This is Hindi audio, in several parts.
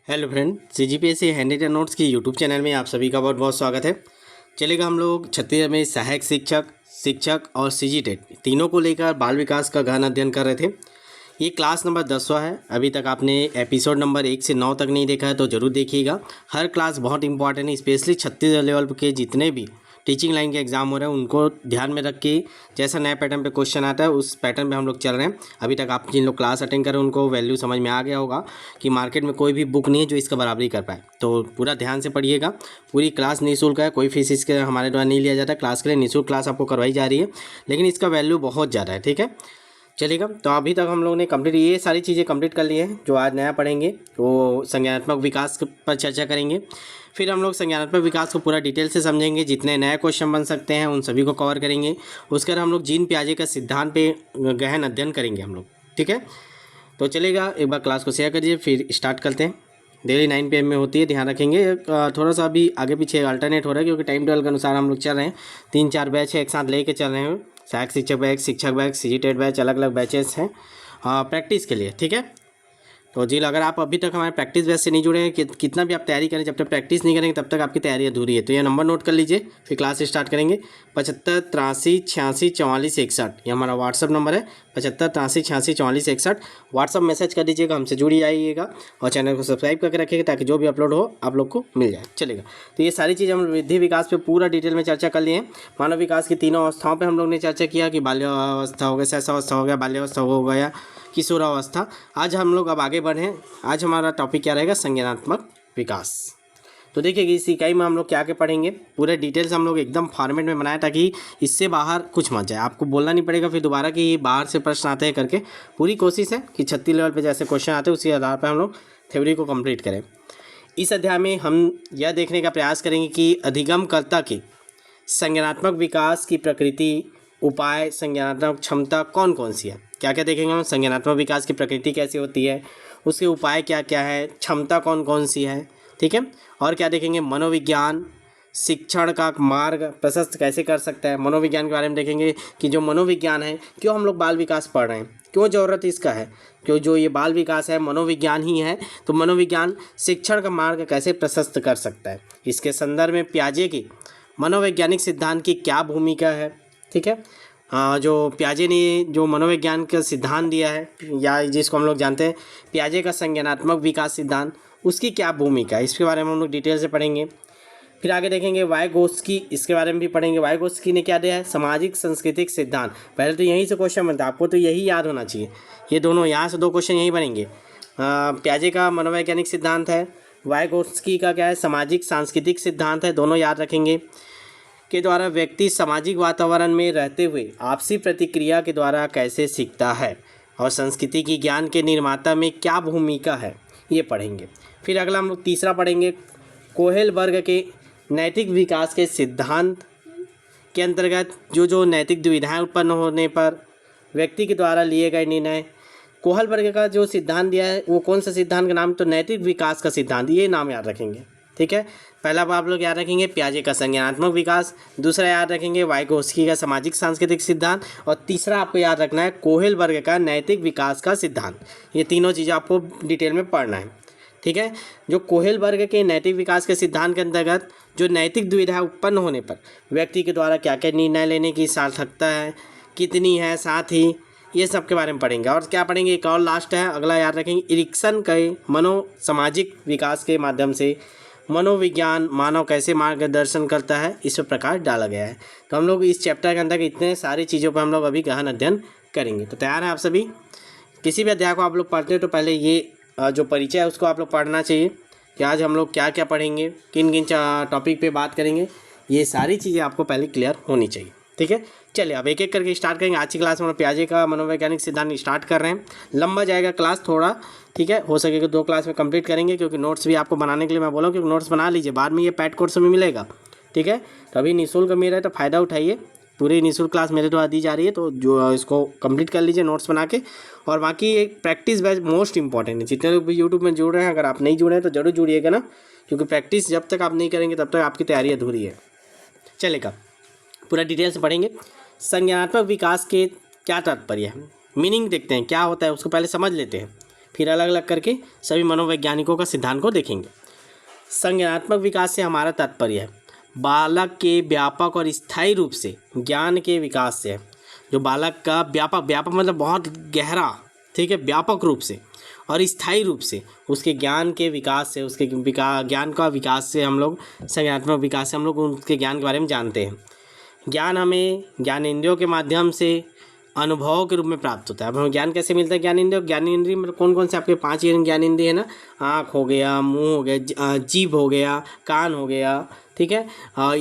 Hello friend, CGPSC handwritten notes की यूट्यूब चैनल में आप सभी का बहुत बहुत स्वागत है। चलेगा, हम लोग छत्तीसगढ़ में सहायक शिक्षक और CGTET तीनों को लेकर बाल विकास का गहन अध्ययन कर रहे थे। ये क्लास नंबर 10वां है। अभी तक आपने एपिसोड नंबर 1 से 9 तक नहीं देखा है तो ज़रूर देखिएगा। हर क्लास बहुत इंपॉर्टेंट है, स्पेशली छत्तीसगढ़ लेवल के जितने भी टीचिंग लाइन के एग्जाम हो रहे हैं उनको ध्यान में रख के जैसा नया पैटर्न पे क्वेश्चन आता है उस पैटर्न पे हम लोग चल रहे हैं। अभी तक आप जिन लोग क्लास अटेंड कर रहे हैं उनको वैल्यू समझ में आ गया होगा कि मार्केट में कोई भी बुक नहीं है जो इसका बराबरी कर पाए। तो पूरा ध्यान से पढ़िएगा। पूरी क्लास निःशुल्क है, कोई फीस इसके हमारे द्वारा नहीं लिया जाता। क्लास के लिए निःशुल्क क्लास आपको करवाई जा रही है, लेकिन इसका वैल्यू बहुत ज़्यादा है। ठीक है, चलेगा। तो अभी तक हम लोगों ने कंप्लीट ये सारी चीज़ें कंप्लीट कर ली हैं। जो आज नया पढ़ेंगे वो संज्ञानात्मक विकास पर चर्चा करेंगे। फिर हम लोग संज्ञानात्मक विकास को पूरा डिटेल से समझेंगे, जितने नए क्वेश्चन बन सकते हैं उन सभी को कवर करेंगे। उसके बाद हम लोग जीन पियाजे का सिद्धांत पे गहन अध्ययन करेंगे हम लोग। ठीक है, तो चलेगा, एक बार क्लास को शेयर करिए फिर स्टार्ट करते हैं। डेली 9 PM में होती है, ध्यान रखेंगे। थोड़ा सा अभी आगे पीछे अल्टरनेट हो रहा है क्योंकि टाइम टेबल के अनुसार हम लोग चल रहे हैं। 3-4 बैच है एक साथ लेके चल रहे हैं। सहायक शिक्षक बैच, CGTET बैच, अलग अलग बैचेस हैं प्रैक्टिस के लिए। ठीक है, तो जी अगर आप अभी तक हमारे प्रैक्टिस बैच से नहीं जुड़े हैं, कितना भी आप तैयारी करें, जब तक प्रैक्टिस नहीं करेंगे तब तक आपकी तैयारी अधूरी है। तो ये नंबर नोट कर लीजिए, फिर क्लास स्टार्ट करेंगे। 75 83 86 44 61 ये हमारा व्हाट्सअप नंबर है। 75 83 86 44 61 व्हाट्सअप मैसेज कर दीजिएगा, हमसे जुड़ी जाइएगा और चैनल को सब्सक्राइब करके रखिएगा ताकि जो भी अपलोड हो आप लोग को मिल जाए। चलेगा, तो ये सारी चीज़ हम वृद्धि विकास पे पूरा डिटेल में चर्चा कर लिए हैं। मानव विकास की तीनों अवस्थाओं पर हम लोग ने चर्चा किया कि बाल्यावस्था हो गया, शैशवावस्था हो गया, बाल्यावस्था हो गया, किशोरावस्था। आज हम लोग अब आगे बढ़ें। आज हमारा टॉपिक क्या रहेगा? संज्ञानात्मक विकास। तो देखिए इस इकाई में हम लोग क्या क्या पढ़ेंगे, पूरे डिटेल्स हम लोग एकदम फॉर्मेट में बनाए ताकि इससे बाहर कुछ मत जाए, आपको बोलना नहीं पड़ेगा फिर दोबारा कि बाहर से प्रश्न आते हैं करके। पूरी कोशिश है कि 36 लेवल पे जैसे क्वेश्चन आते हैं उसी आधार पर हम लोग थ्योरी को कंप्लीट करें। इस अध्याय में हम यह देखने का प्रयास करेंगे कि अधिगमकर्ता की संज्ञानात्मक विकास की प्रकृति, उपाय, संज्ञानात्मक क्षमता कौन कौन सी है। क्या क्या देखेंगे हम? संज्ञानात्मक विकास की प्रकृति कैसी होती है, उसके उपाय क्या क्या है, क्षमता कौन कौन सी है। ठीक है, और क्या देखेंगे? मनोविज्ञान शिक्षण का मार्ग प्रशस्त कैसे कर सकता है। मनोविज्ञान के बारे में देखेंगे कि जो मनोविज्ञान है, क्यों हम लोग बाल विकास पढ़ रहे हैं, क्यों ज़रूरत इसका है, क्यों जो ये बाल विकास है मनोविज्ञान ही है। तो मनोविज्ञान शिक्षण का मार्ग कैसे प्रशस्त कर सकता है। इसके संदर्भ में पियाजे की मनोवैज्ञानिक सिद्धांत की क्या भूमिका है। ठीक है, जो पियाजे ने जो मनोविज्ञान का सिद्धांत दिया है, या जिसको हम लोग जानते हैं पियाजे का संज्ञानात्मक विकास सिद्धांत, उसकी क्या भूमिका है, इसके बारे में हम लोग डिटेल से पढ़ेंगे। फिर आगे देखेंगे वाइगोत्स्की, इसके बारे में भी पढ़ेंगे। वाइगोत्स्की ने क्या दिया है? सामाजिक सांस्कृतिक सिद्धांत। पहले तो यहीं से क्वेश्चन बनता है, आपको तो यही याद होना चाहिए। ये दोनों यहाँ से 2 क्वेश्चन यहीं बनेंगे। पियाजे का मनोवैज्ञानिक सिद्धांत है, वाइगोत्स्की का क्या है? सामाजिक सांस्कृतिक सिद्धांत है। दोनों याद रखेंगे। के द्वारा व्यक्ति सामाजिक वातावरण में रहते हुए आपसी प्रतिक्रिया के द्वारा कैसे सीखता है, और संस्कृति की ज्ञान के निर्माता में क्या भूमिका है, ये पढ़ेंगे। फिर अगला हम लोग तीसरा पढ़ेंगे, कोहेल वर्ग के नैतिक विकास के सिद्धांत के अंतर्गत जो नैतिक दुविधाएं उत्पन्न होने पर व्यक्ति के द्वारा लिए गए निर्णय। कोहल वर्ग का जो सिद्धांत दिया है वो कौन सा सिद्धांत का नाम? तो नैतिक विकास का सिद्धांत, ये नाम याद रखेंगे। ठीक है, पहला आप लोग याद रखेंगे पियाजे का संज्ञानात्मक विकास, दूसरा याद रखेंगे वाइगोत्स्की का सामाजिक सांस्कृतिक सिद्धांत, और तीसरा आपको याद रखना है कोहेल वर्ग का नैतिक विकास का सिद्धांत। ये तीनों चीज़ें आपको डिटेल में पढ़ना है। ठीक है, जो कोहेल वर्ग के नैतिक विकास के सिद्धांत के अंतर्गत जो नैतिक दुविधा उत्पन्न होने पर व्यक्ति के द्वारा क्या क्या निर्णय लेने की सार्थकता है, कितनी है, साथ ही ये सब के बारे में पढ़ेंगे। और क्या पढ़ेंगे? एक और लास्ट है, अगला याद रखेंगे, इरिक्सन के मनोसामाजिक विकास के माध्यम से मनोविज्ञान मानव कैसे मार्गदर्शन करता है, इस पर प्रकाश डाला गया है। तो हम लोग इस चैप्टर के अंदर इतने सारी चीज़ों पर हम लोग अभी गहन अध्ययन करेंगे। तो तैयार हैं आप सभी? किसी भी अध्याय को आप लोग पढ़ते हो तो पहले ये जो परिचय है उसको आप लोग पढ़ना चाहिए कि आज हम लोग क्या क्या पढ़ेंगे, किन किन टॉपिक पे बात करेंगे, ये सारी चीज़ें आपको पहले क्लियर होनी चाहिए। ठीक है, चलिए अब एक एक करके स्टार्ट करेंगे। आज की क्लास में हम पियाजे का मनोवैज्ञानिक सिद्धांत स्टार्ट कर रहे हैं। लंबा जाएगा क्लास थोड़ा, ठीक है, हो सकेगा 2 क्लास में कंप्लीट करेंगे, क्योंकि नोट्स भी आपको बनाने के लिए मैं बोला हूँ क्योंकि नोट्स बना लीजिए, बाद में ये पैड कोर्स में मिलेगा। ठीक है, तो अभी निःशुल्क मेरा है तो फ़ायदा उठाइए, पूरी निःशुल्क क्लास मेरे द्वारा दी जा रही है, तो जो इसको कंप्लीट कर लीजिए नोट्स बना के। और बाकी एक प्रैक्टिस बैच मोस्ट इंपॉर्टेंट है। जितने लोग भी यूट्यूब में जुड़ रहे हैं, अगर आप नहीं जुड़े हैं तो जरूर जुड़िएगा ना, क्योंकि प्रैक्टिस जब तक आप नहीं करेंगे तब तक आपकी तैयारी अधूरी है। चलेगा, पूरा डिटेल से पढ़ेंगे। संज्ञानात्मक विकास के क्या तात्पर्य है, मीनिंग देखते हैं क्या होता है, उसको पहले समझ लेते हैं। फिर अलग अलग करके सभी मनोवैज्ञानिकों का सिद्धांत को देखेंगे। संज्ञानात्मक विकास से हमारा तात्पर्य है बालक के व्यापक और स्थायी रूप से ज्ञान के विकास से है। जो बालक का व्यापक मतलब बहुत गहरा, ठीक है, व्यापक रूप से और स्थायी रूप से उसके ज्ञान के विकास से, उसके ज्ञान का विकास से हम लोग संज्ञानात्मक विकास से हम लोग उनके ज्ञान के बारे में जानते हैं। ज्ञान हमें ज्ञानेंद्रियों के माध्यम से अनुभव के रूप में प्राप्त होता है। अब हमें ज्ञान कैसे मिलता है? ज्ञानेंद्रिय मतलब कौन कौन से आपके 5 ज्ञानेंद्रिय है ना, आँख हो गया, मुंह हो गया, जीभ हो गया, कान हो गया, ठीक है,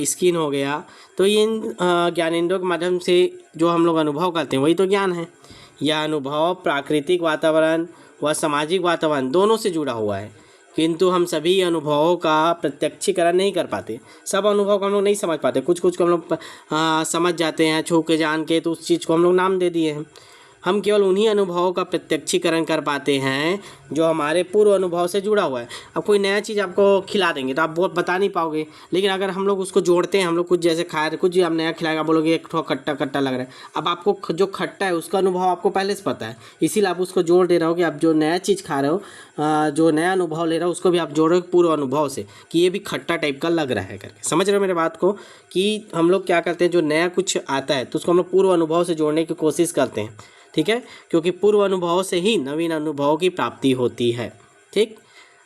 स्किन हो गया। तो इन ज्ञानेंद्रियों के माध्यम से जो हम लोग अनुभव करते हैं वही तो ज्ञान है। यह अनुभव प्राकृतिक वातावरण व सामाजिक वातावरण दोनों से जुड़ा हुआ है, किंतु हम सभी अनुभवों का प्रत्यक्षीकरण नहीं कर पाते। सब अनुभव को हम लोग नहीं समझ पाते, कुछ को हम लोग समझ जाते हैं छू के जान के, तो उस चीज़ को हम लोग नाम दे दिए हैं। हम केवल उन्हीं अनुभवों का प्रत्यक्षीकरण कर पाते हैं जो हमारे पूर्व अनुभव से जुड़ा हुआ है। अब कोई नया चीज़ आपको खिला देंगे तो आप बहुत बता नहीं पाओगे, लेकिन अगर हम लोग उसको जोड़ते हैं, हम लोग कुछ जैसे खाए, कुछ भी आप नया खिलाएगा, बोलोगे एक ठो खट्टा खट्टा लग रहा है। अब आपको जो खट्टा है उसका अनुभव आपको पहले से पता है, इसीलिए आप उसको जोड़ दे रहे हो कि आप जो नया चीज़ खा रहे हो, जो नया अनुभव ले रहे हो, उसको भी आप जोड़ रहे हो पूर्व अनुभव से कि ये भी खट्टा टाइप का लग रहा है करके। समझ रहे हो मेरे बात को? कि हम लोग क्या करते हैं, जो नया कुछ आता है तो उसको हम लोग पूर्व अनुभव से जोड़ने की कोशिश करते हैं, ठीक है, क्योंकि पूर्व अनुभव से ही नवीन अनुभव की प्राप्ति होती है। ठीक,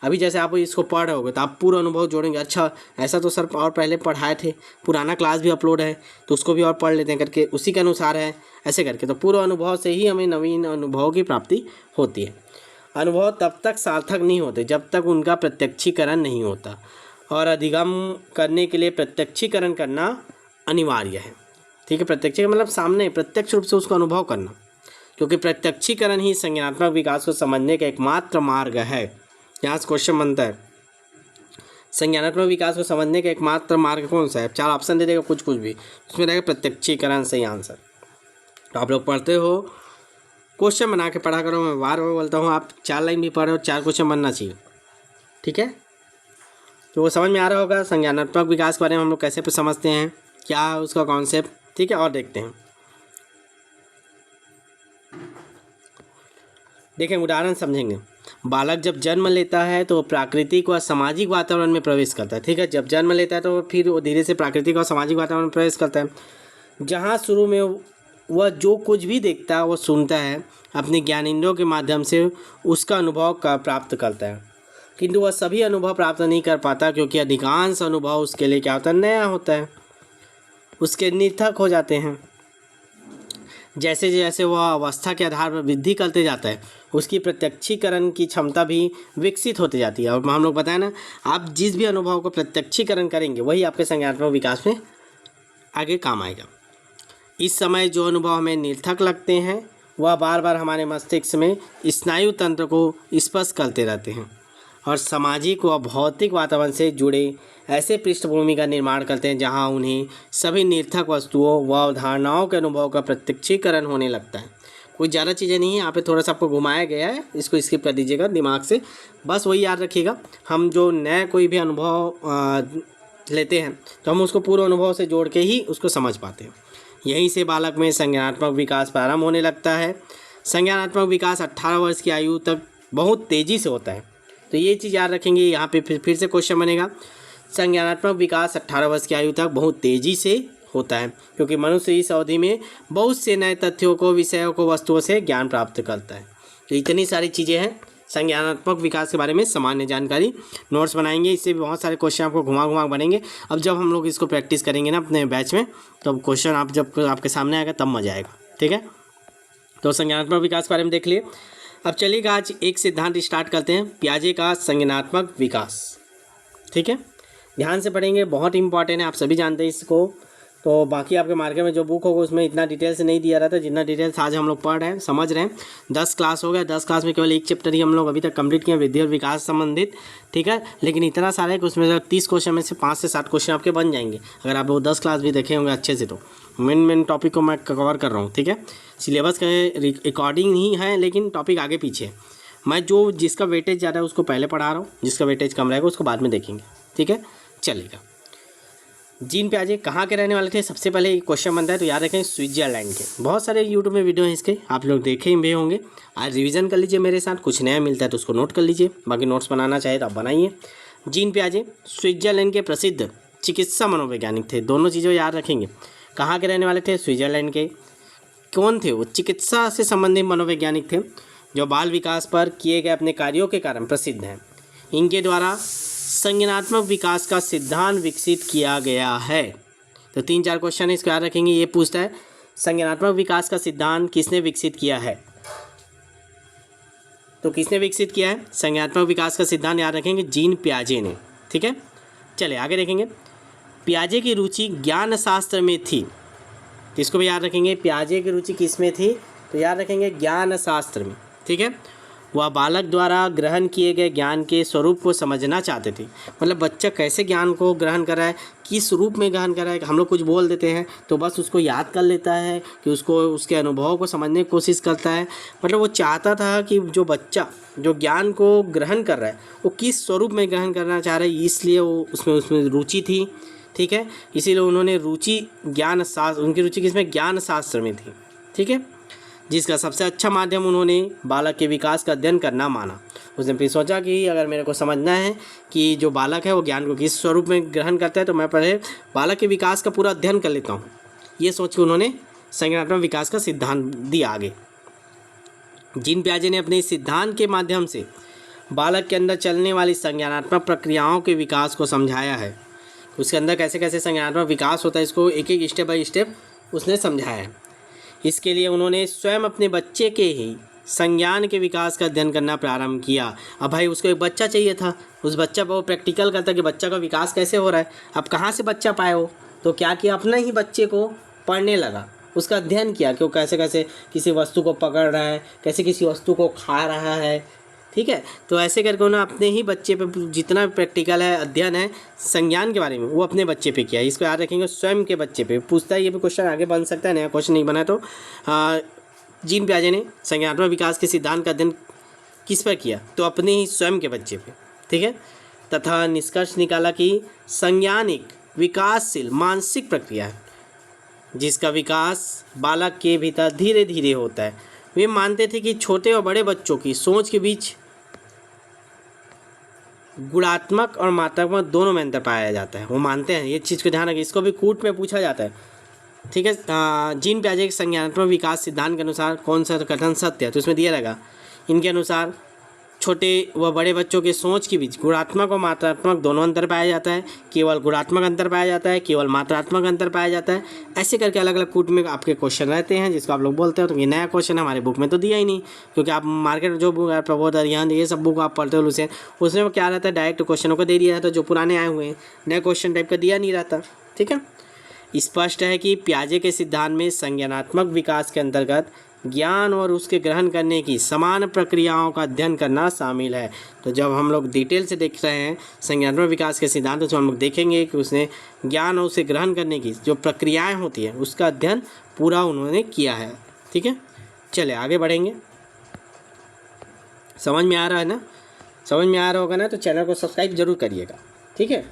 अभी जैसे आप इसको पढ़ रहे होगे तो आप पूर्व अनुभव जोड़ेंगे, अच्छा ऐसा तो सर और पहले पढ़ाए थे, पुराना क्लास भी अपलोड है तो उसको भी और पढ़ लेते हैं करके, उसी के अनुसार है ऐसे करके। तो पूर्व अनुभव से ही हमें नवीन अनुभव की प्राप्ति होती है। अनुभव तब तक सार्थक नहीं होते जब तक उनका प्रत्यक्षीकरण नहीं होता, और अधिगम करने के लिए प्रत्यक्षीकरण करना अनिवार्य है। ठीक है, प्रत्यक्षीकरण मतलब सामने प्रत्यक्ष रूप से उसको अनुभव करना, क्योंकि प्रत्यक्षीकरण ही संज्ञानात्मक विकास को समझने का एकमात्र मार्ग है। यहाँ से क्वेश्चन बनता है, संज्ञानात्मक विकास को समझने का एकमात्र मार्ग कौन सा है? 4 ऑप्शन दे देगा, कुछ भी, उसमें रहेगा प्रत्यक्षीकरण सही आंसर। तो आप लोग पढ़ते हो, क्वेश्चन बना के पढ़ा करो। मैं बार बार बोलता हूँ, आप 4 लाइन भी पढ़ रहे हो, 4 क्वेश्चन बनना चाहिए, ठीक है। तो वो समझ में आ रहा होगा संज्ञानात्मक विकास के बारे में हम लोग कैसे समझते हैं, क्या है उसका कॉन्सेप्ट, ठीक है। और देखते हैं, देखें उदाहरण समझेंगे। बालक जब जन्म लेता है तो प्राकृतिक व सामाजिक वातावरण में प्रवेश करता है, ठीक है। जब जन्म लेता है तो फिर वो धीरे से प्राकृतिक और सामाजिक वातावरण में प्रवेश करता है, जहाँ शुरू में वह जो कुछ भी देखता है वो सुनता है, अपने ज्ञानेंद्रियों के माध्यम से उसका अनुभव का प्राप्त करता है, किंतु वह सभी अनुभव प्राप्त नहीं कर पाता, क्योंकि अधिकांश अनुभव उसके लिए क्या होता है, नया होता है, उसके निर्थक हो जाते हैं। जैसे जैसे वह अवस्था के आधार पर वृद्धि करते जाता है, उसकी प्रत्यक्षीकरण की क्षमता भी विकसित होती जाती है। और हम लोग बताएं ना, आप जिस भी अनुभव को प्रत्यक्षीकरण करेंगे वही आपके संज्ञानात्मक विकास में आगे काम आएगा। इस समय जो अनुभव हमें निर्थक लगते हैं वह बार बार हमारे मस्तिष्क में स्नायु तंत्र को स्पर्श करते रहते हैं और सामाजिक व भौतिक वातावरण से जुड़े ऐसे पृष्ठभूमि का निर्माण करते हैं जहां उन्हें सभी निर्थक वस्तुओं व अवधारणाओं के अनुभव का प्रत्यक्षीकरण होने लगता है। कोई ज़्यादा चीज़ें नहीं है, यहाँ पे थोड़ा सा आपको घुमाया गया है, इसको स्किप कर दीजिएगा दिमाग से। बस वही याद रखिएगा, हम जो नया कोई भी अनुभव लेते हैं तो हम उसको पूर्व अनुभव से जोड़ के ही उसको समझ पाते हैं। यहीं से बालक में संज्ञानात्मक विकास प्रारंभ होने लगता है। संज्ञानात्मक विकास 18 वर्ष की आयु तक बहुत तेज़ी से होता है, तो ये चीज़ याद रखेंगे। यहाँ पे फिर से क्वेश्चन बनेगा, संज्ञानात्मक विकास 18 वर्ष की आयु तक बहुत तेज़ी से होता है, क्योंकि मनुष्य इस अवधि में बहुत से नए तथ्यों को, विषयों को, वस्तुओं से ज्ञान प्राप्त करता है। तो इतनी सारी चीज़ें हैं संज्ञानात्मक विकास के बारे में सामान्य जानकारी। नोट्स बनाएंगे, इससे भी बहुत सारे क्वेश्चन आपको घुमा बनेंगे। अब जब हम लोग इसको प्रैक्टिस करेंगे ना अपने बैच में, तो क्वेश्चन आप जब आपके सामने आएगा तब मज़ा आएगा, ठीक है। तो संज्ञानात्मक विकास के बारे में देख लिए। अब चलिएगा आज एक सिद्धांत स्टार्ट करते हैं, पियाजे का संज्ञानात्मक विकास, ठीक है। ध्यान से पढ़ेंगे, बहुत इंपॉर्टेंट है, आप सभी जानते हैं इसको। तो बाकी आपके मार्केट में जो बुक होगा उसमें इतना डिटेल से नहीं दिया रहता जितना डिटेल्स आज हम लोग पढ़ रहे हैं, समझ रहे हैं। 10 क्लास हो गया, 10 क्लास में केवल एक चैप्टर ही हम लोग अभी तक कंप्लीट किए, वृद्धि और विकास संबंधित, ठीक है। लेकिन इतना सारा है कि उसमें 30 क्वेश्चन में से 5 से 7 क्वेश्चन आपके बन जाएंगे अगर आप वो 10 क्लास भी देखे होंगे अच्छे से। तो मेन टॉपिक को मैं कवर कर रहा हूँ, ठीक है। सिलेबस के अकॉर्डिंग ही है, लेकिन टॉपिक आगे पीछे है। मैं जो जिसका वेटेज ज़्यादा है उसको पहले पढ़ा रहा हूँ, जिसका वेटेज कम रहेगा उसको बाद में देखेंगे, ठीक है। चलेगा। जीन पियाजे कहाँ के रहने वाले थे? सबसे पहले क्वेश्चन बनता है तो याद रखें स्विट्जरलैंड के। बहुत सारे यूट्यूब में वीडियो हैं इसके, आप लोग देखे भी होंगे। आज रिवीजन कर लीजिए मेरे साथ, कुछ नया मिलता है तो उसको नोट कर लीजिए, बाकी नोट्स बनाना चाहे तो आप बनाइए। जीन पियाजे स्विट्जरलैंड के प्रसिद्ध चिकित्सा मनोवैज्ञानिक थे। दोनों चीज़ें याद रखेंगे। कहाँ के रहने वाले थे? स्विट्जरलैंड के। कौन थे वो? चिकित्सा से संबंधित मनोवैज्ञानिक थे जो बाल विकास पर किए गए अपने कार्यों के कारण प्रसिद्ध हैं। इनके द्वारा संज्ञानात्मक विकास का सिद्धांत विकसित किया गया है। तो 3-4 क्वेश्चन इसको याद रखेंगे। ये पूछता है संज्ञानात्मक विकास का सिद्धांत किसने विकसित किया है? तो किसने विकसित किया है संज्ञानात्मक विकास का सिद्धांत? याद रखेंगे जीन पियाजे ने। ठीक है, चलिए आगे देखेंगे। पियाजे की रुचि ज्ञान शास्त्र में थी। इसको भी याद रखेंगे। पियाजे की रुचि किस में थी? तो याद रखेंगे ज्ञान शास्त्र में। ठीक है, वह बालक द्वारा ग्रहण किए गए ज्ञान के स्वरूप को समझना चाहते थे। मतलब बच्चा कैसे ज्ञान को ग्रहण कर रहा है, किस रूप में ग्रहण कर रहा है। हम लोग कुछ बोल देते हैं तो बस उसको याद कर लेता है कि उसको उसके अनुभव को समझने की कोशिश करता है। मतलब वो चाहता था कि जो बच्चा जो ज्ञान को ग्रहण कर रहा है वो किस स्वरूप में ग्रहण करना चाह रहा है, इसलिए वो उसमें रुचि थी। ठीक है, इसीलिए उन्होंने रुचि ज्ञान शास्त्र, उनकी रुचि किसमें? ज्ञान शास्त्र में थी। ठीक है, जिसका सबसे अच्छा माध्यम उन्होंने बालक के विकास का अध्ययन करना माना। उसने फिर सोचा कि अगर मेरे को समझना है कि जो बालक है वो ज्ञान को किस स्वरूप में ग्रहण करता है तो मैं पहले बालक के विकास का पूरा अध्ययन कर लेता हूँ। ये सोच के उन्होंने संज्ञानात्मक विकास का सिद्धांत दिया आगे। जीन पियाजे ने अपने इस सिद्धांत के माध्यम से बालक के अंदर चलने वाली संज्ञानात्मक प्रक्रियाओं के विकास को समझाया है। उसके अंदर कैसे कैसे संज्ञानात्मक विकास होता है इसको एक एक स्टेप बाय स्टेप उसने समझाया है। इसके लिए उन्होंने स्वयं अपने बच्चे के ही संज्ञान के विकास का अध्ययन करना प्रारंभ किया। अब भाई उसको एक बच्चा चाहिए था, उस बच्चा पर वो प्रैक्टिकल करता कि बच्चा का विकास कैसे हो रहा है। अब कहाँ से बच्चा पाए हो? तो क्या किया, अपना ही बच्चे को पढ़ने लगा, उसका अध्ययन किया कि वो कैसे कैसे किसी वस्तु को पकड़ रहा है, कैसे किसी वस्तु को खा रहा है। ठीक है, तो ऐसे करके उन्होंने अपने ही बच्चे पे जितना प्रैक्टिकल है अध्ययन है संज्ञान के बारे में वो अपने बच्चे पे किया। इसको याद रखेंगे, स्वयं के बच्चे पे पूछता है। ये भी क्वेश्चन आगे बन सकता है, नया क्वेश्चन नहीं बना तो। जीन पियाजे ने संज्ञानात्मक विकास के सिद्धांत का अध्ययन किस पर किया? तो अपने ही स्वयं के बच्चे पे। ठीक है, तथा निष्कर्ष निकाला कि संज्ञान एक विकासशील मानसिक प्रक्रिया है जिसका विकास बालक के भीतर धीरे धीरे होता है। वे मानते थे कि छोटे और बड़े बच्चों की सोच के बीच गुणात्मक और मात्रात्मक दोनों में अंतर पाया जाता है। वो मानते हैं, ये चीज़ को ध्यान रखिए, इसको भी कूट में पूछा जाता है। ठीक है, जीन पियाजे के संज्ञानात्मक विकास सिद्धांत के अनुसार कौन सा कथन सत्य है? तो इसमें दिया रहेगा इनके अनुसार छोटे व बड़े बच्चों के सोच के बीच गुणात्मक और मात्रात्मक दोनों अंतर पाया जाता है, केवल गुणात्मक अंतर पाया जाता है, केवल मात्रात्मक अंतर पाया जाता है। ऐसे करके अलग अलग कूट में आपके क्वेश्चन रहते हैं जिसको आप लोग बोलते हो। तो ये नया क्वेश्चन हमारे बुक में तो दिया ही नहीं, क्योंकि आप मार्केट जो बुक है प्रबोध अरिहंत ये सब बुक आप पढ़ते हो उसमें क्या रहता है, डायरेक्ट क्वेश्चनों को दे दिया है। तो जो पुराने आए हुए हैं नया क्वेश्चन टाइप का दिया नहीं रहता। ठीक है, स्पष्ट है कि पियाजे के सिद्धांत में संज्ञानात्मक विकास के अंतर्गत ज्ञान और उसके ग्रहण करने की समान प्रक्रियाओं का अध्ययन करना शामिल है। तो जब हम लोग डिटेल से देख रहे हैं संज्ञानात्मक विकास के सिद्धांत, तो हम लोग देखेंगे कि उसने ज्ञान और उसे ग्रहण करने की जो प्रक्रियाएं होती हैं उसका अध्ययन पूरा उन्होंने किया है। ठीक है, चले आगे बढ़ेंगे। समझ में आ रहा है ना? समझ में आ रहा होगा ना? तो चैनल को सब्सक्राइब जरूर करिएगा। ठीक है,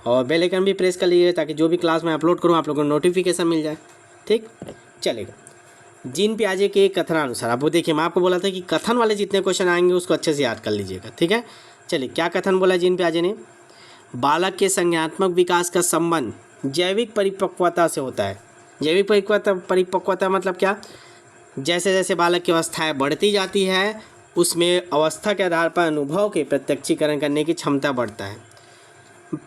और बेल आइकन भी प्रेस कर लीजिए ताकि जो भी क्लास मैं अपलोड करूँ आप लोगों को नोटिफिकेशन मिल जाए। ठीक, चलेगा। जीन पियाजे के कथनानुसार, अब वो देखिए मैं आपको बोला था कि कथन वाले जितने क्वेश्चन आएंगे उसको अच्छे से याद कर लीजिएगा। ठीक है, चलिए क्या कथन बोला जीन पियाजे ने? बालक के संज्ञानात्मक विकास का संबंध जैविक परिपक्वता से होता है। जैविक परिपक्वता मतलब क्या? जैसे जैसे बालक की अवस्थाएँ बढ़ती जाती है उसमें अवस्था के आधार पर अनुभव के प्रत्यक्षीकरण करने की क्षमता बढ़ता है।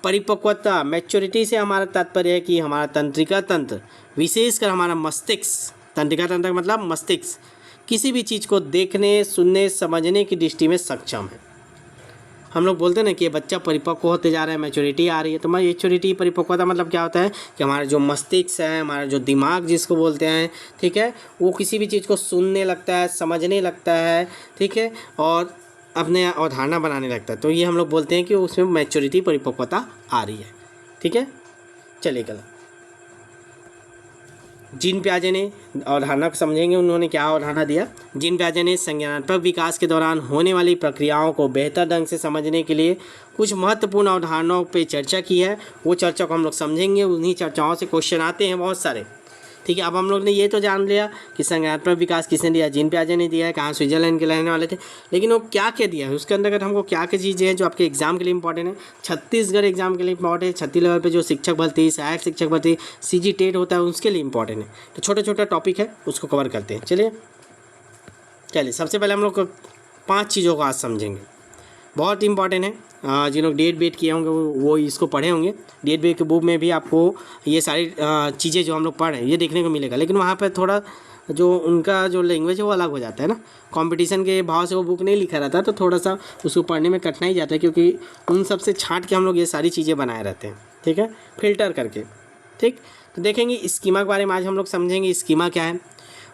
परिपक्वता मैच्योरिटी से हमारा तात्पर्य है कि हमारा तंत्रिका तंत्र, विशेषकर हमारा मस्तिष्क, तंत्रिका तंत्र मतलब मस्तिष्क, किसी भी चीज़ को देखने, सुनने, समझने की दृष्टि में सक्षम है। हम लोग बोलते हैं ना कि ये बच्चा परिपक्व होते जा रहा है, मैच्योरिटी आ रही है। तो मैच्योरिटी परिपक्वता मतलब क्या होता है कि हमारा जो मस्तिष्क है, हमारा जो दिमाग जिसको बोलते हैं, ठीक है, वो किसी भी चीज़ को सुनने लगता है, समझने लगता है, ठीक है, और अपने अवधारणा बनाने लगता है। तो ये हम लोग बोलते हैं कि उसमें मैच्योरिटी परिपक्वता आ रही है। ठीक है, चलिए गलत। जीन पियाजे ने अवधारणा को समझेंगे, उन्होंने क्या अवधारणा दिया। जीन पियाजे ने संज्ञानात्मक विकास के दौरान होने वाली प्रक्रियाओं को बेहतर ढंग से समझने के लिए कुछ महत्वपूर्ण अवधारणाओं पे चर्चा की है। वो चर्चा को हम लोग समझेंगे, उन्हीं चर्चाओं से क्वेश्चन आते हैं बहुत सारे। ठीक है, अब हम लोग ने ये तो जान लिया कि संज्ञानात्मक विकास किसने दिया, जीन पियाजे ने दिया है, कहाँ स्विट्जरलैंड के रहने वाले थे। लेकिन वो क्या क्या दिया है, उसके अंतर्गत हमको क्या क्या चीज़ें हैं जो आपके एग्जाम के लिए इंपॉर्टेंट है। छत्तीसगढ़ एग्जाम के लिए इंपॉर्टेंट है, छत्तीस लेवल पे जो शिक्षक भर्ती, सहायक शिक्षक भर्ती, सीजी टेट होता है, उसके लिए इंपॉर्टेंट है। तो छोटे छोटे टॉपिक है, उसको कवर करते हैं। चलिए सबसे पहले हम लोग 5 चीज़ों को आज समझेंगे, बहुत इंपॉर्टेंट है। जिन लोग डेट बेट किए होंगे वो इसको पढ़े होंगे। डेट बेट के बुक में भी आपको ये सारी चीज़ें जो हम लोग पढ़ रहे हैं ये देखने को मिलेगा। लेकिन वहाँ पर थोड़ा जो उनका जो लैंग्वेज है वो अलग हो जाता है ना, कंपटीशन के भाव से वो बुक नहीं लिखा रहता, तो थोड़ा सा उसको पढ़ने में कठिनाई जाता है, क्योंकि उन सब से छाँट के हम लोग ये सारी चीज़ें बनाए रहते हैं। ठीक है, फिल्टर करके। ठीक, तो देखेंगे स्कीमा के बारे में आज हम लोग समझेंगे। स्कीमा क्या है,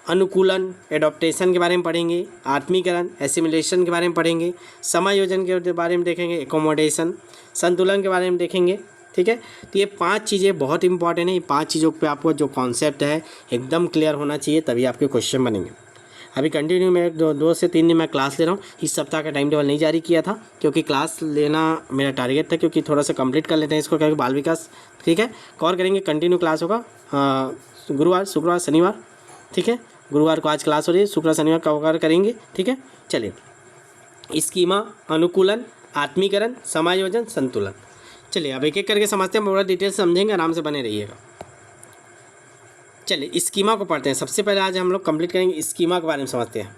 अनुकूलन एडॉप्टेशन के बारे में पढ़ेंगे, आत्मीकरण एसिमिलेशन के बारे में पढ़ेंगे, समायोजन के बारे में देखेंगे, एकोमोडेशन संतुलन के बारे में देखेंगे। ठीक है, तो ये 5 चीज़ें बहुत इंपॉर्टेंट है। ये 5 चीज़ों पे आपको जो कॉन्सेप्ट है एकदम क्लियर होना चाहिए, तभी आपके क्वेश्चन बनेंगे। अभी कंटिन्यू मैं 2 से 3 दिन मैं क्लास ले रहा हूँ। इस सप्ताह का टाइम टेबल नहीं जारी किया था, क्योंकि क्लास लेना मेरा टारगेट था, क्योंकि थोड़ा सा कंप्लीट कर लेते हैं इसको, क्योंकि बाल विकास। ठीक है, कवर करेंगे, कंटिन्यू क्लास होगा गुरुवार, शुक्रवार, शनिवार। ठीक है, गुरुवार को आज क्लास हो रही है, शुक्रवार शनिवार कवर करेंगे। ठीक है, चलिए स्कीमा, अनुकूलन, आत्मीकरण, समायोजन, संतुलन। चलिए अब एक एक करके समझते हैं, पूरा डिटेल समझेंगे, आराम से बने रहिएगा। चलिए स्कीमा को पढ़ते हैं। सबसे पहले आज हम लोग कंप्लीट करेंगे, स्कीमा के बारे में समझते हैं।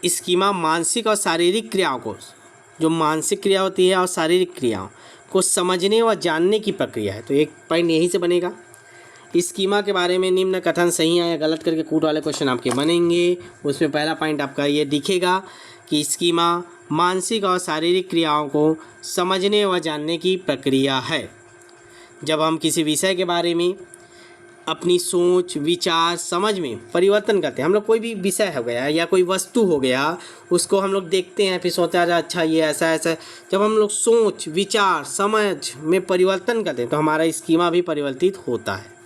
स्कीमा मानसिक और शारीरिक क्रियाओं को, जो मानसिक क्रिया होती है और शारीरिक क्रियाओं को समझने व जानने की प्रक्रिया है। तो एक पॉइंट यहीं से बनेगा। स्कीमा के बारे में निम्न कथन सही है या गलत करके कूट वाले क्वेश्चन आपके बनेंगे। उसमें पहला पॉइंट आपका ये दिखेगा कि स्कीमा मानसिक और शारीरिक क्रियाओं को समझने व जानने की प्रक्रिया है। जब हम किसी विषय के बारे में अपनी सोच, विचार, समझ में परिवर्तन करते हैं, हम लोग कोई भी विषय हो गया या कोई वस्तु हो गया, उसको हम लोग देखते हैं, फिर सोचते हैं अच्छा ये ऐसा ऐसा। जब हम लोग सोच, विचार, समझ में परिवर्तन करते हैं तो हमारा स्कीमा भी परिवर्तित होता है।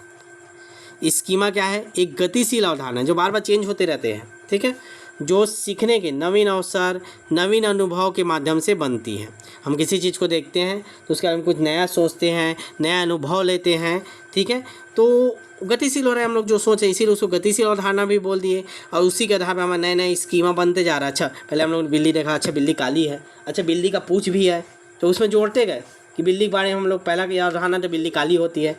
स्कीमा क्या है, एक गतिशील अवधारणा जो बार बार चेंज होते रहते हैं। ठीक है, जो सीखने के नवीन अवसर, नवीन अनुभव के माध्यम से बनती है। हम किसी चीज़ को देखते हैं तो उसके बारे में कुछ नया सोचते हैं, नया अनुभव लेते हैं। ठीक है, तो गतिशील हो रहा है हम लोग जो सोचें, इसीलिए उसको गतिशील अवधारणा भी बोल दिए। और उसी के आधार पर हमारे नए नए स्कीमा बनते जा रहा है। अच्छा पहले हम लोग बिल्ली देखा, अच्छा बिल्ली काली है, अच्छा बिल्ली का पूँछ भी है, तो उसमें जोड़ते गए कि बिल्ली के बारे में हम लोग पहला अवधारणा तो बिल्ली काली होती है।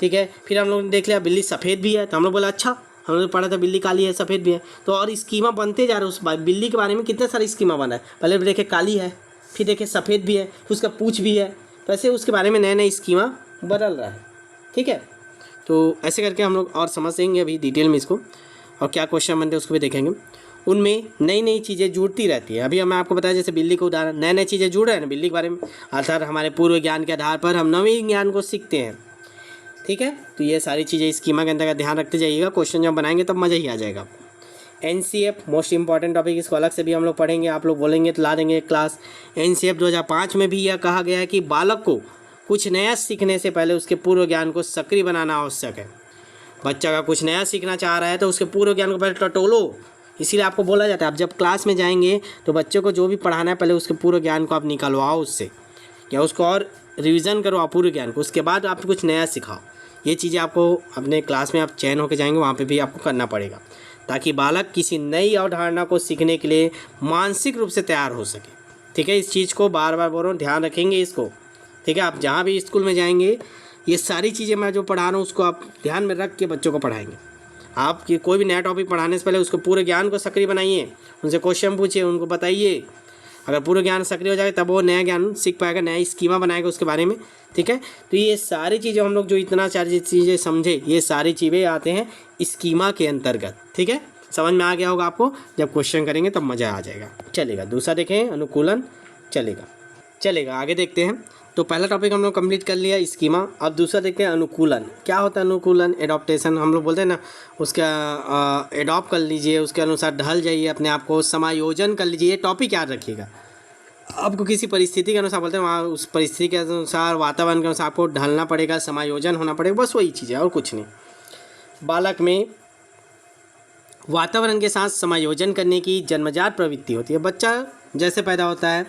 ठीक है, फिर हम लोग ने देख लिया बिल्ली सफ़ेद भी है, तो हम लोग बोला अच्छा हम लोग पढ़ा था बिल्ली काली है, सफ़ेद भी है। तो और स्कीमा बनते जा रहे हैं उस बिल्ली के बारे में, कितने सारे स्कीमा बना है। पहले देखे काली है, फिर देखे सफ़ेद भी है, उसका पूँछ भी है, तो ऐसे उसके बारे में नए नए स्कीमा बदल रहा है। ठीक है, तो ऐसे करके हम लोग और समझेंगे अभी डिटेल में इसको, और क्या क्वेश्चन बनते हैं उसको भी देखेंगे। उनमें नई नई चीज़ें जुड़ती रहती है। अभी मैं आपको बताया जैसे बिल्ली को उदाहरण, नए नए चीज़ें जुड़ रहे हैं ना बिल्ली के बारे में, अर्थात हमारे पूर्व ज्ञान के आधार पर हम नवीन ज्ञान को सीखते हैं। ठीक है, तो ये सारी चीज़ें स्कीमा के अंदर का ध्यान रखते जाइएगा। क्वेश्चन जब बनाएंगे तब मज़ा ही आ जाएगा आपको। NCF मोस्ट इंपॉर्टेंट टॉपिक, इसको अलग से भी हम लोग पढ़ेंगे, आप लोग बोलेंगे तो ला देंगे क्लास। NCF 2005 में भी यह कहा गया है कि बालक को कुछ नया सीखने से पहले उसके पूर्व ज्ञान को सक्रिय बनाना आवश्यक है। बच्चा का कुछ नया सीखना चाह रहा है तो उसके पूर्व ज्ञान को पहले टटोलो, इसीलिए आपको बोला जाता है आप जब क्लास में जाएंगे तो बच्चों को जो भी पढ़ाना है पहले उसके पूर्व ज्ञान को आप निकलवाओ उससे, या उसको और रिवीजन करो अपूर्व ज्ञान को, उसके बाद आप कुछ नया सिखाओ। ये चीज़ें आपको अपने क्लास में आप चयन होकर जाएंगे वहाँ पे भी आपको करना पड़ेगा, ताकि बालक किसी नई अवधारणा को सीखने के लिए मानसिक रूप से तैयार हो सके। ठीक है, इस चीज़ को बार बार बोल रहा हूँ, ध्यान रखेंगे इसको। ठीक है, आप जहाँ भी स्कूल में जाएंगे ये सारी चीज़ें मैं जो पढ़ा रहा हूँ उसको आप ध्यान में रख के बच्चों को पढ़ाएंगे। आप कोई भी नया टॉपिक पढ़ाने से पहले उसको पूरे ज्ञान को सक्रिय बनाइए, उनसे क्वेश्चन पूछिए, उनको बताइए। अगर पूरा ज्ञान सक्रिय हो जाए तब वो नया ज्ञान सीख पाएगा, नया स्कीमा बनाएगा उसके बारे में। ठीक है, तो ये सारी चीज़ें हम लोग जो इतना सारी चीज़ें समझे, ये सारी चीज़ें आते हैं स्कीमा के अंतर्गत। ठीक है, समझ में आ गया होगा आपको, जब क्वेश्चन करेंगे तब मज़ा आ जाएगा। चलेगा, दूसरा देखें अनुकूलन। चलेगा आगे देखते हैं। तो पहला टॉपिक हम लोग कंप्लीट कर लिया स्कीमा। अब दूसरा देखते हैं अनुकूलन। क्या होता है अनुकूलन? एडॉप्टेशन हम लोग बोलते हैं ना, उसका एडॉप्ट कर लीजिए, उसके अनुसार ढल जाइए, अपने आप को समायोजन कर लीजिए। ये टॉपिक याद रखिएगा। आपको किसी परिस्थिति के अनुसार बोलते हैं, वहाँ उस परिस्थिति के अनुसार, वातावरण के अनुसार आपको ढलना पड़ेगा, समायोजन होना पड़ेगा, बस वही चीज़ है और कुछ नहीं। बालक में वातावरण के साथ समायोजन करने की जन्मजात प्रवृत्ति होती है। बच्चा जैसे पैदा होता है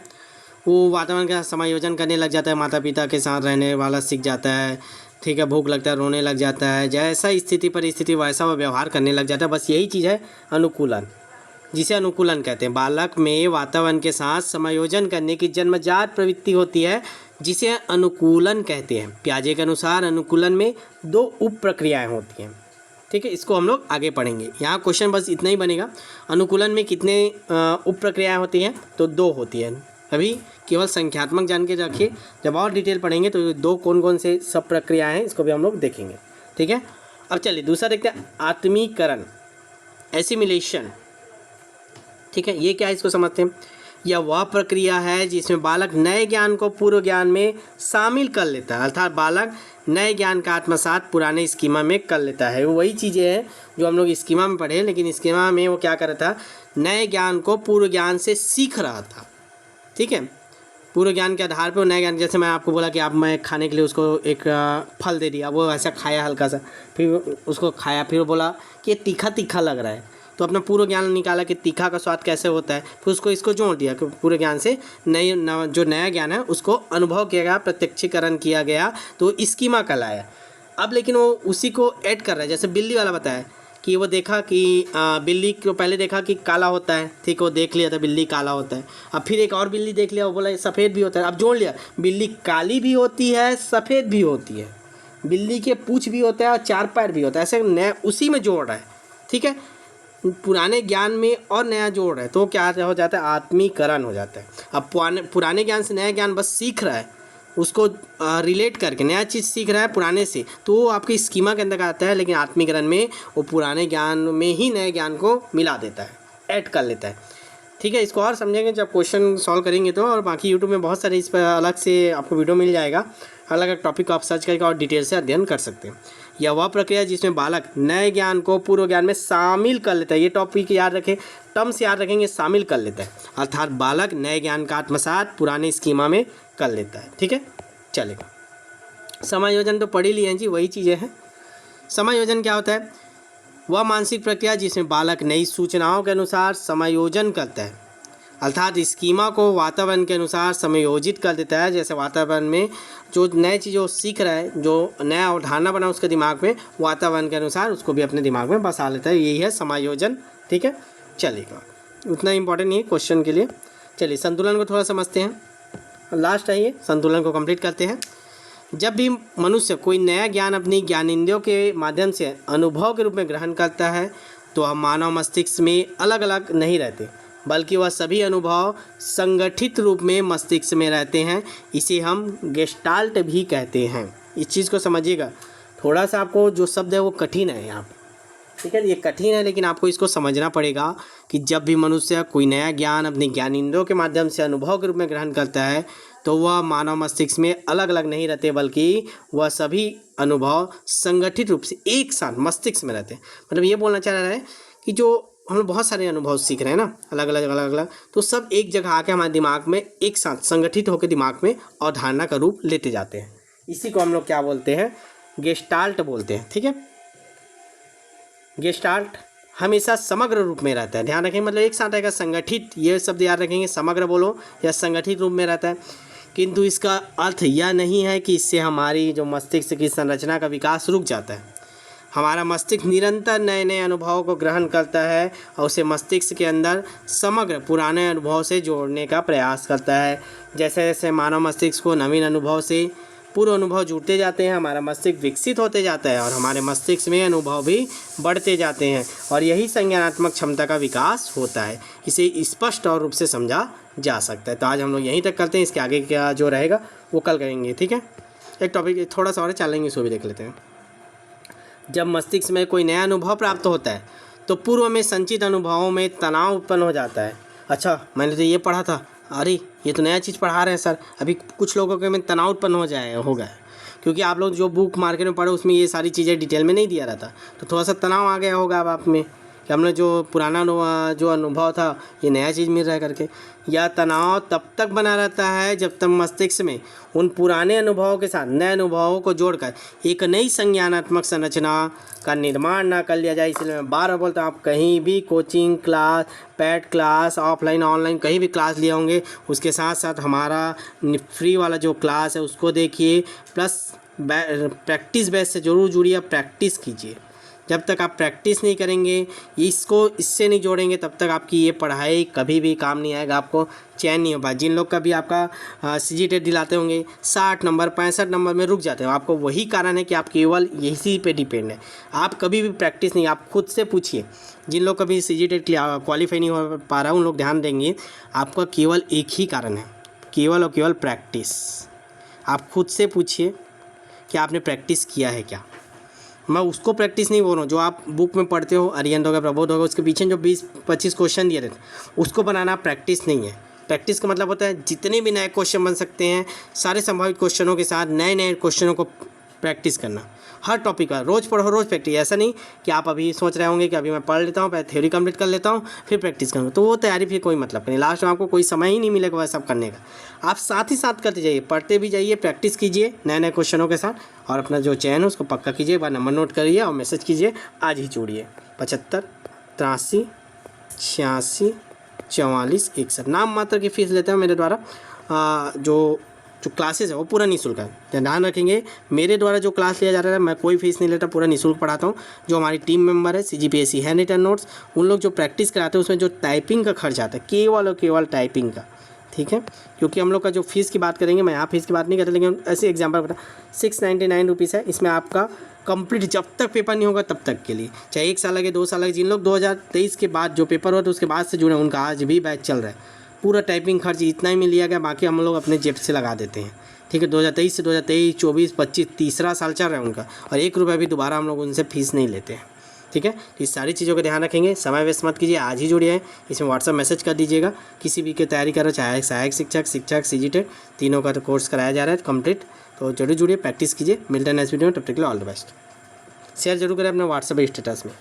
वो वातावरण के साथ समायोजन करने लग जाता है, माता पिता के साथ रहने वाला सीख जाता है, ठीक है, भूख लगता है रोने लग जाता है, जैसा स्थिति परिस्थिति वैसा वो व्यवहार करने लग जाता है। बस यही चीज़ है अनुकूलन, जिसे अनुकूलन कहते हैं। बालक में वातावरण के साथ समायोजन करने की जन्मजात प्रवृत्ति होती है जिसे अनुकूलन कहते हैं। पियाजे के अनुसार अनुकूलन में 2 उप प्रक्रियाएँ होती हैं, ठीक है, इसको हम लोग आगे पढ़ेंगे। यहाँ क्वेश्चन बस इतना ही बनेगा, अनुकूलन में कितने उप प्रक्रियाएँ होती हैं, तो 2 होती हैं। अभी केवल संख्यात्मक जान के रखिए, जब और डिटेल पढ़ेंगे तो 2 कौन कौन से सब प्रक्रियाएँ हैं इसको भी हम लोग देखेंगे, ठीक है। अब चलिए दूसरा देखते हैं, आत्मीकरण, एसिमिलेशन, ठीक है, ये क्या है इसको समझते हैं। यह वह प्रक्रिया है जिसमें बालक नए ज्ञान को पूर्व ज्ञान में शामिल कर लेता है, अर्थात बालक नए ज्ञान का आत्मसात पुराने स्कीमा में कर लेता है। वही चीज़ें हैं जो हम लोग स्कीमा में पढ़े, लेकिन स्कीमा में वो क्या कर रहा था, नए ज्ञान को पूर्व ज्ञान से सीख रहा था, ठीक है। पूर्व ज्ञान के आधार पर नए ज्ञान, जैसे मैं आपको बोला कि आप मैं खाने के लिए उसको एक फल दे दिया, वो ऐसा खाया हल्का सा, फिर उसको खाया, फिर बोला कि ये तीखा तीखा लग रहा है, तो अपना पूर्व ज्ञान निकाला कि तीखा का स्वाद कैसे होता है, फिर उसको इसको जोड़ दिया कि पूर्व ज्ञान से जो नया ज्ञान है उसको अनुभव किया गया, प्रत्यक्षीकरण किया गया, तो स्कीमा कहलाया। अब लेकिन वो उसी को ऐड कर रहा है, जैसे बिल्ली वाला बताया कि वो देखा कि बिल्ली को पहले देखा कि काला होता है, ठीक, वो देख लिया था बिल्ली काला होता है। अब फिर एक और बिल्ली देख लिया, वो बोला सफ़ेद भी होता है, अब जोड़ लिया बिल्ली काली भी होती है सफ़ेद भी होती है, बिल्ली के पूँछ भी होता है और 4 पैर भी होता है, ऐसे नया उसी में जोड़ रहा है, ठीक है, पुराने ज्ञान में और नया जोड़ रहा है, तो क्या हो जाता है, आत्मीकरण हो जाता है। अब पुराने ज्ञान से नया ज्ञान बस सीख रहा है, उसको रिलेट करके नया चीज़ सीख रहा है पुराने से, तो वो आपके स्कीमा के अंदर आता है, लेकिन आत्मीकरण में वो पुराने ज्ञान में ही नए ज्ञान को मिला देता है, ऐड कर लेता है, ठीक है। इसको और समझेंगे जब क्वेश्चन सॉल्व करेंगे तो, और बाकी यूट्यूब में बहुत सारे इस पर अलग से आपको वीडियो मिल जाएगा, अलग अलग टॉपिक को आप सर्च करके और डिटेल से अध्ययन कर सकते हैं। यह वह प्रक्रिया जिसमें बालक नए ज्ञान को पूर्व ज्ञान में शामिल कर लेता है, ये टॉपिक याद रखें, टर्म्स याद रखेंगे, शामिल कर लेता है, अर्थात बालक नए ज्ञान का आत्मसात पुराने स्कीमा में कर लेता है, ठीक है, चलेगा। समायोजन तो पढ़ ही लिए हैं जी, वही चीज़ें हैं। समायोजन क्या होता है, वह मानसिक प्रक्रिया जिसमें बालक नई सूचनाओं के अनुसार समायोजन करता है, अर्थात स्कीमा को वातावरण के अनुसार समायोजित कर देता है। जैसे वातावरण में जो नई चीज़ सीख रहा है, जो नया अवधारणा बना उसके दिमाग में, वातावरण के अनुसार उसको भी अपने दिमाग में बसा लेता है, यही है समायोजन, ठीक है, चलेगा, उतना इम्पोर्टेंट नहीं है क्वेश्चन के लिए। चलिए संतुलन को थोड़ा समझते हैं, लास्ट है ये, संतुलन को कंप्लीट करते हैं। जब भी मनुष्य कोई नया ज्ञान अपनी ज्ञानेंद्रियों के माध्यम से अनुभव के रूप में ग्रहण करता है, तो हम मानव मस्तिष्क में अलग अलग नहीं रहते, बल्कि वह सभी अनुभव संगठित रूप में मस्तिष्क में रहते हैं। इसे हम गेस्टाल्ट भी कहते हैं। इस चीज़ को समझिएगा, थोड़ा सा आपको जो शब्द है वो कठिन है यहाँ पे, ठीक है, ये कठिन है, लेकिन आपको इसको समझना पड़ेगा कि जब भी मनुष्य कोई नया ज्ञान अपनी ज्ञानेंद्रियों के माध्यम से अनुभव के रूप में ग्रहण करता है, तो वह मानव मस्तिष्क में अलग अलग नहीं रहते, बल्कि वह सभी अनुभव संगठित रूप से एक साथ मस्तिष्क में रहते हैं। मतलब ये बोलना चाह रहा है कि जो हम लोग बहुत सारे अनुभव सीख रहे हैं ना, अलग अलग, तो सब एक जगह आके हमारे दिमाग में एक साथ संगठित होकर दिमाग में अवधारणा का रूप लेते जाते हैं। इसी को हम लोग क्या बोलते हैं, गेस्टाल्ट बोलते हैं, ठीक है। गेस्टाल्ट हमेशा समग्र रूप में रहता है, ध्यान रखेंगे, मतलब एक साथ रहेगा, संगठित, ये शब्द याद रखेंगे, समग्र बोलो या संगठित रूप में रहता है। किंतु इसका अर्थ यह नहीं है कि इससे हमारी जो मस्तिष्क की संरचना का विकास रुक जाता है। हमारा मस्तिष्क निरंतर नए नए अनुभवों को ग्रहण करता है और उसे मस्तिष्क के अंदर समग्र पुराने अनुभव से जोड़ने का प्रयास करता है। जैसे जैसे मानव मस्तिष्क को नवीन अनुभव से पूर्व अनुभव जुड़ते जाते हैं, हमारा मस्तिष्क विकसित होते जाता है और हमारे मस्तिष्क में अनुभव भी बढ़ते जाते हैं, और यही संज्ञानात्मक क्षमता का विकास होता है। इसे स्पष्ट और रूप से समझा जा सकता है। तो आज हम लोग यहीं तक करते हैं, इसके आगे क्या जो रहेगा वो कल करेंगे, ठीक है। एक टॉपिक थोड़ा सा और चलेंगे, इसको भी देख लेते हैं। जब मस्तिष्क में कोई नया अनुभव प्राप्त होता है तो पूर्व में संचित अनुभवों में तनाव उत्पन्न हो जाता है। अच्छा, मैंने तो ये पढ़ा था, अरे ये तो नया चीज़ पढ़ा रहे हैं सर, अभी कुछ लोगों के में तनाव उत्पन्न होगा, क्योंकि आप लोग जो बुक मार्केट में पढ़े उसमें ये सारी चीज़ें डिटेल में नहीं दिया रहता, तो थोड़ा सा तनाव आ गया होगा अब आप में कि हमने जो पुराना जो अनुभव था ये नया चीज़ मिल रहा है करके। यह तनाव तब तक बना रहता है जब तक मस्तिष्क में उन पुराने अनुभवों के साथ नए अनुभवों को जोड़कर एक नई संज्ञानात्मक संरचना का निर्माण ना कर लिया जाए। इसलिए मैं बार बार बोलता हूँ, आप कहीं भी coaching class, pad class, offline online कहीं भी क्लास लिए होंगे, उसके साथ साथ हमारा फ्री वाला जो क्लास है उसको देखिए, प्लस प्रैक्टिस बेस से ज़रूर जुड़िए, प्रैक्टिस कीजिए। जब तक आप प्रैक्टिस नहीं करेंगे, इससे नहीं जोड़ेंगे, तब तक आपकी ये पढ़ाई कभी भी काम नहीं आएगा, आपको चैन नहीं हो पाए। जिन लोग कभी आपका सीजीटेट दिलाते होंगे 60 नंबर 65 नंबर में रुक जाते हो, आपको वही कारण है कि आप केवल इसी पे डिपेंड है। आप कभी भी प्रैक्टिस नहीं, आप खुद से पूछिए। जिन लोग कभी सीजीटेट क्वालिफाई नहीं हो पा रहा, उन लोग ध्यान देंगे, आपका केवल एक ही कारण है, केवल और केवल प्रैक्टिस। आप खुद से पूछिए कि आपने प्रैक्टिस किया है क्या। मैं उसको प्रैक्टिस नहीं बोल रहा हूँ जो आप बुक में पढ़ते हो, अरिहंत होगा, प्रबोध होगा, उसके पीछे जो 20-25 क्वेश्चन दिए रहते हैं उसको बनाना प्रैक्टिस नहीं है। प्रैक्टिस का मतलब होता है जितने भी नए क्वेश्चन बन सकते हैं, सारे संभावित क्वेश्चनों के साथ नए नए क्वेश्चनों को प्रैक्टिस करना। हर टॉपिक का रोज़ पढ़ो, रोज़ प्रैक्टिस। ऐसा नहीं कि आप अभी सोच रहे होंगे कि अभी मैं पढ़ लेता हूँ, पहले थ्योरी कंप्लीट कर लेता हूँ, फिर प्रैक्टिस करूँगा, तो वो तैयारी फिर कोई मतलब नहीं। लास्ट में आपको कोई समय ही नहीं मिलेगा वह सब करने का। आप साथ ही साथ करते जाइए, पढ़ते भी जाइए, प्रैक्टिस कीजिए नए नए क्वेश्चनों के साथ, और अपना जो चयन है उसको पक्का कीजिए। एक बार नंबर नोट करिए और मैसेज कीजिए, आज ही जोड़िए 75 83 86 44 61। नाम मात्र की फ़ीस लेते हैं मेरे द्वारा। जो क्लासेस है वो पूरा निःशुल्क है। ध्यान रखेंगे, मेरे द्वारा जो क्लास लिया जा रहा है मैं कोई फीस नहीं लेता, पूरा निःशुल्क पढ़ाता हूँ। जो हमारी टीम मेंबर है CGPSC हैंड रिटन नोट्स, उन लोग जो प्रैक्टिस कराते हैं उसमें जो टाइपिंग का खर्च आता है केवल और केवल टाइपिंग का, ठीक है। क्योंकि हम लोग का जो फीस की बात करेंगे, मैं यहाँ फीस की बात नहीं करता, लेकिन ऐसे एग्जाम्पल बता 699 रुपीज़ है। इसमें आपका कंप्लीट जब तक पेपर नहीं होगा तब तक के लिए, चाहे 1 साल लगे 2 साल लगे। जिन लोग 2023 के बाद जो पेपर हुआ तो उसके बाद से जुड़े, उनका आज भी बैच चल रहा है। पूरा टाइपिंग खर्च इतना ही में लिया गया, बाकी हम लोग अपने जेब से लगा देते हैं, ठीक है। 2023 से 2023, 24, 25 तीसरा साल चल रहा है उनका, और 1 रुपया भी दोबारा हम लोग उनसे फीस नहीं लेते हैं, ठीक है। इस सारी चीज़ों का ध्यान रखेंगे, समय वेस्ट मत कीजिए, आज ही जुड़िए। इसमें व्हाट्सअप मैसेज कर दीजिएगा। किसी भी की तैयारी कर रहे, चाहे सहायक शिक्षक सीजीटेट, तीनों का कोर्स कराया जा रहा है कंप्लीट, तो जरूर जुड़िए, प्रैक्टिस कीजिए। मिलते हैं नेक्स्ट वीडियो में, तब तक के लिए ऑल द बेस्ट। शेयर जरूर करें अपने व्हाट्सअप स्टेटस में।